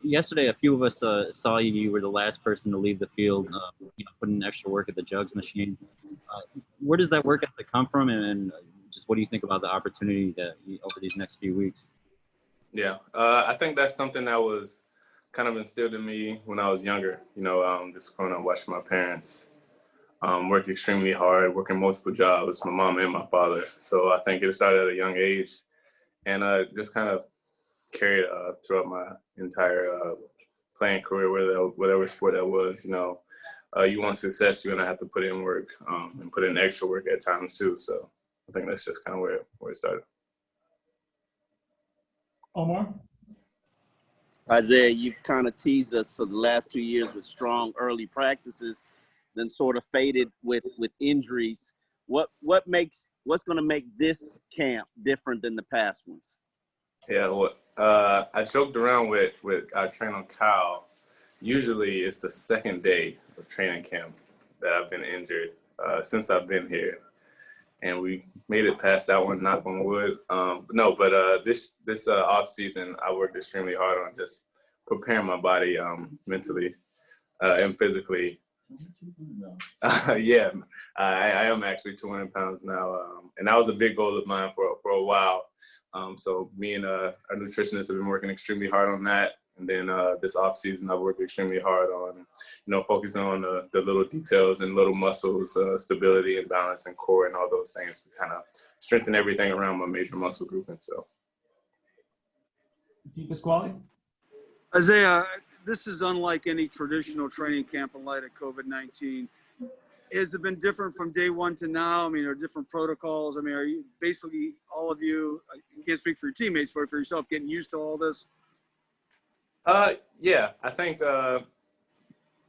yesterday, a few of us saw you. You were the last person to leave the field, putting in extra work at the jugs machine. Where does that work ethic come from, and just what do you think about the opportunity that over these next few weeks? Yeah, I think that's something that was kind of instilled in me when I was younger. Just growing up watching my parents work extremely hard, working multiple jobs, my mom and my father. So I think it started at a young age, and just kind of carried throughout my entire playing career, whatever sport that was. You want success, you're gonna have to put in work and put in extra work at times too. So I think that's just kind of where it started. Omar? Isaiah, you've kind of teased us for the last 2 years with strong early practices, then sort of faded with injuries. What's going to make this camp different than the past ones? Yeah, well, I joked around with our trainer Kyle. Usually it's the second day of training camp that I've been injured since I've been here. And we made it past that one, knock on wood. This off season, I worked extremely hard on just preparing my body mentally and physically. Yeah, I am actually 200 pounds now, and that was a big goal of mine for a while. So me and our nutritionist have been working extremely hard on that. And then this off season, I've worked extremely hard on, focusing on the little details and little muscles, stability and balance and core and all those things to kind of strengthen everything around my major muscle grouping. So, Pasquale? Isaiah, this is unlike any traditional training camp in light of COVID-19. Has it been different from day one to now? I mean, are different protocols? I mean, are you basically all of you can't speak for your teammates, but for yourself, getting used to all this? Yeah, I think the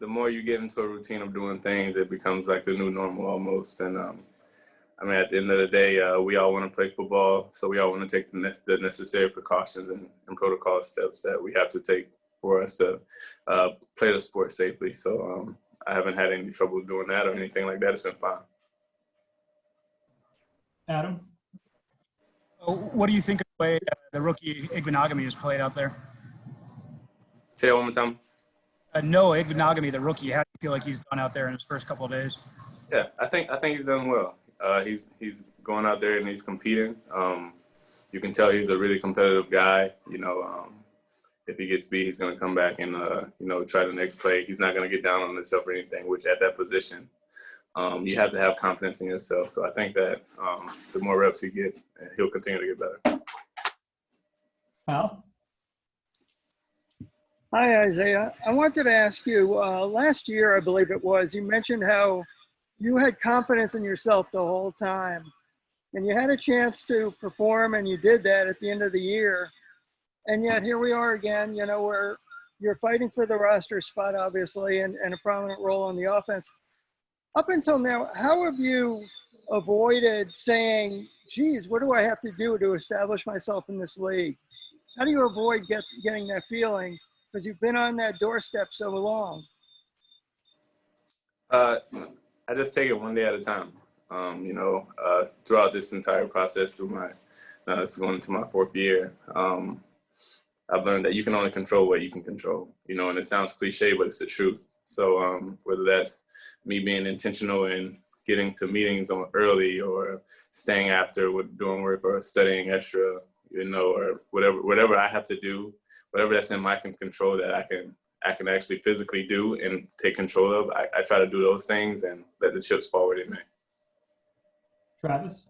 more you get into a routine of doing things, it becomes like the new normal almost. And at the end of the day, we all want to play football, so we all want to take the necessary precautions and protocol steps that we have to take for us to play the sport safely. So I haven't had any trouble doing that or anything like that. It's been fine. Adam? What do you think of the way the rookie Igbenogany has played out there? Say that one more time. Noah Igbenogany, the rookie, how do you feel like he's done out there in his first couple of days? Yeah, I think he's done well. He's going out there and he's competing. You can tell he's a really competitive guy. If he gets beat, he's going to come back and try the next play. He's not going to get down on himself or anything. Which at that position, you have to have confidence in yourself. So I think that the more reps he get, he'll continue to get better. Al? Hi, Isaiah. I wanted to ask you, last year, I believe it was, you mentioned how you had confidence in yourself the whole time. And you had a chance to perform, and you did that at the end of the year. And yet here we are again, where you're fighting for the roster spot, obviously, and a prominent role on the offense. Up until now, how have you avoided saying, geez, what do I have to do to establish myself in this league? How do you avoid getting that feeling? Because you've been on that doorstep so long. I just take it one day at a time. Throughout this entire process, through my it's going into my fourth year, I've learned that you can only control what you can control. And it sounds cliche, but it's the truth. So whether that's me being intentional in getting to meetings on early, or staying after with doing work, or studying extra, or whatever I have to do. Whatever that's in my control that I can actually physically do and take control of, I try to do those things and let the chips fall where they may. Travis?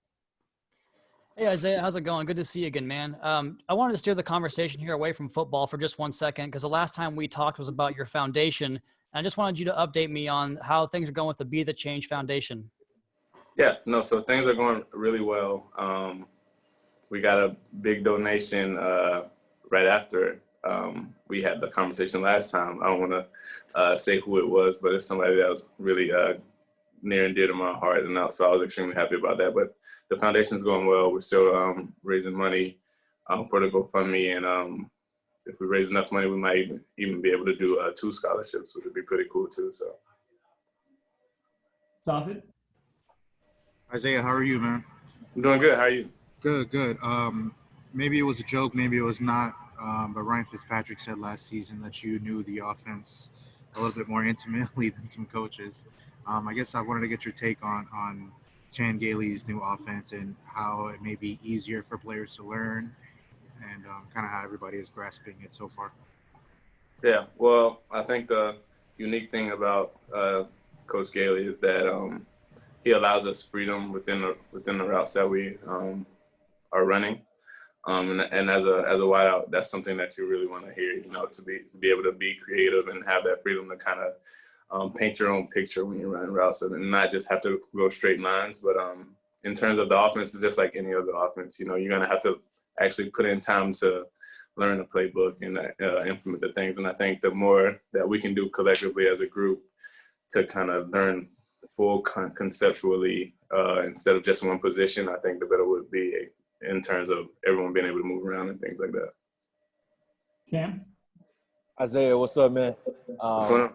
Hey, Isaiah, how's it going? Good to see you again, man. I wanted to steer the conversation here away from football for just 1 second, because the last time we talked was about your foundation. And I just wanted you to update me on how things are going with the Be the Change Foundation. Yeah, no, so things are going really well. We got a big donation right after we had the conversation last time. I don't want to say who it was, but it's somebody that was really near and dear to my heart, and so I was extremely happy about that. But the foundation's going well. We're still raising money for the GoFundMe, and if we raise enough money, we might even be able to do 2 scholarships, which would be pretty cool too. So, David? Isaiah, how are you, man? I'm doing good. How are you? Good. Maybe it was a joke, maybe it was not. but Ryan Fitzpatrick said last season that you knew the offense a little bit more intimately than some coaches. I guess I wanted to get your take on Chan Gailey's new offense and how it may be easier for players to learn and kind of how everybody is grasping it so far. Yeah, well, I think the unique thing about Coach Gailey is that he allows us freedom within the routes that we are running. And as a wideout, that's something that you really want to hear, to be able to be creative and have that freedom to kind of paint your own picture when you're running routes and not just have to go straight lines. But in terms of the offense, it's just like any other offense. You're going to have to actually put in time to learn the playbook and implement the things. And I think the more that we can do collectively as a group to kind of learn full conceptually instead of just one position, I think the better it would be in terms of everyone being able to move around and things like that. Cam? Isaiah, what's up, man? What's going on?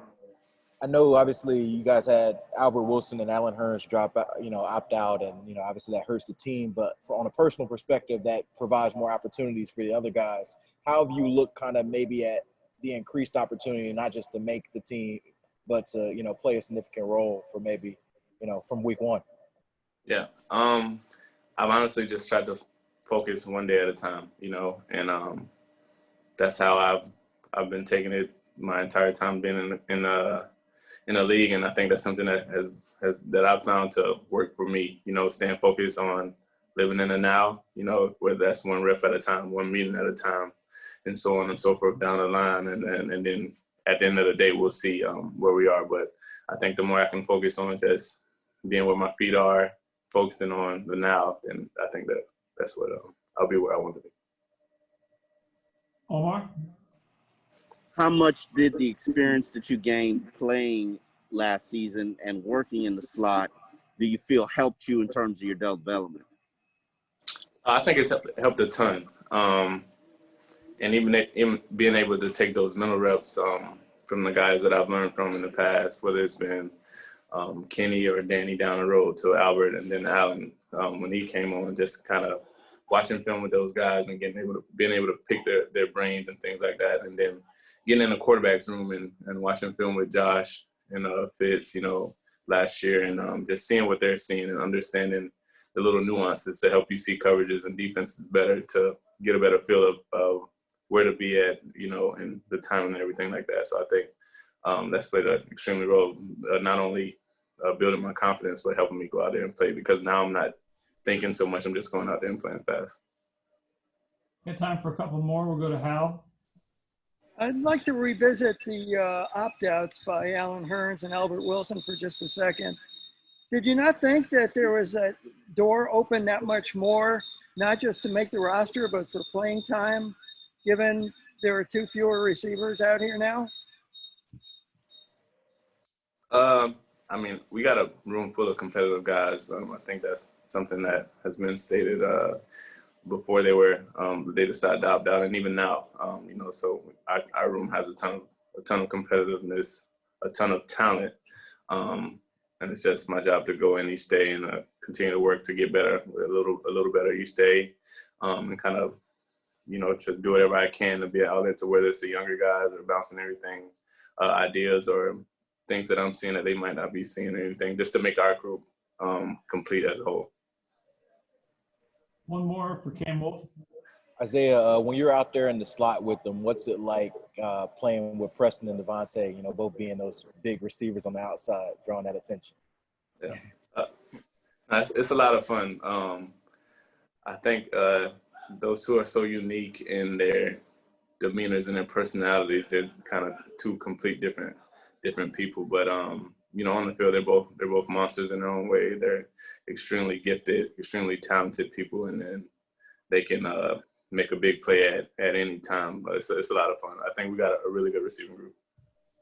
I know obviously you guys had Albert Wilson and Allen Hurns drop out, opt out, and obviously that hurts the team. But on a personal perspective, that provides more opportunities for the other guys. How have you looked kind of maybe at the increased opportunity, not just to make the team, but to play a significant role for maybe from week one? Yeah, I've honestly just tried to focus one day at a time, and that's how I've been taking it my entire time being in the league, and I think that's something that that I've found to work for me. Staying focused on living in the now. Whether that's one rep at a time, one meeting at a time, and so on and so forth down the line, and then at the end of the day, we'll see where we are. But I think the more I can focus on just being where my feet are, focusing on the now, then I think that's what I'll be where I want to be. Omar? How much did the experience that you gained playing last season and working in the slot do you feel helped you in terms of your development? I think it's helped a ton. And even being able to take those mental reps from the guys that I've learned from in the past, whether it's been Kenny or Danny down the road to Albert and then Allen when he came on, just kind of watching film with those guys and being able to pick their brains and things like that. And then getting in the quarterback's room and watching film with Josh and Fitz, last year and just seeing what they're seeing and understanding the little nuances to help you see coverages and defenses better to get a better feel of where to be at, and the time and everything like that. So I think that's played an extremely role, not only building my confidence, but helping me go out there and play because now I'm not thinking so much. I'm just going out there and playing fast. Got time for a couple more. We'll go to Hal. I'd like to revisit the opt-outs by Allen Hurns and Albert Wilson for just a second. Did you not think that there was a door open that much more, not just to make the roster, but for playing time, given there are 2 fewer receivers out here now? We got a room full of competitive guys. I think that's something that has been stated before they decided to opt out, and even now, so our room has a ton of competitiveness, a ton of talent, and it's just my job to go in each day and continue to work to get better, a little better each day, and kind of, just do whatever I can to be out there to whether it's the younger guys or bouncing everything, ideas or things that I'm seeing that they might not be seeing or anything, just to make our group complete as a whole. One more for Cam Wolf. Isaiah, when you're out there in the slot with them, what's it like playing with Preston and DeVante, both being those big receivers on the outside, drawing that attention? Yeah, it's a lot of fun. I think those two are so unique in their demeanors and their personalities. They're kind of two complete different people, but on the field, they're both monsters in their own way. They're extremely gifted, extremely talented people, and then they can make a big play at any time. But it's a lot of fun. I think we got a really good receiving group.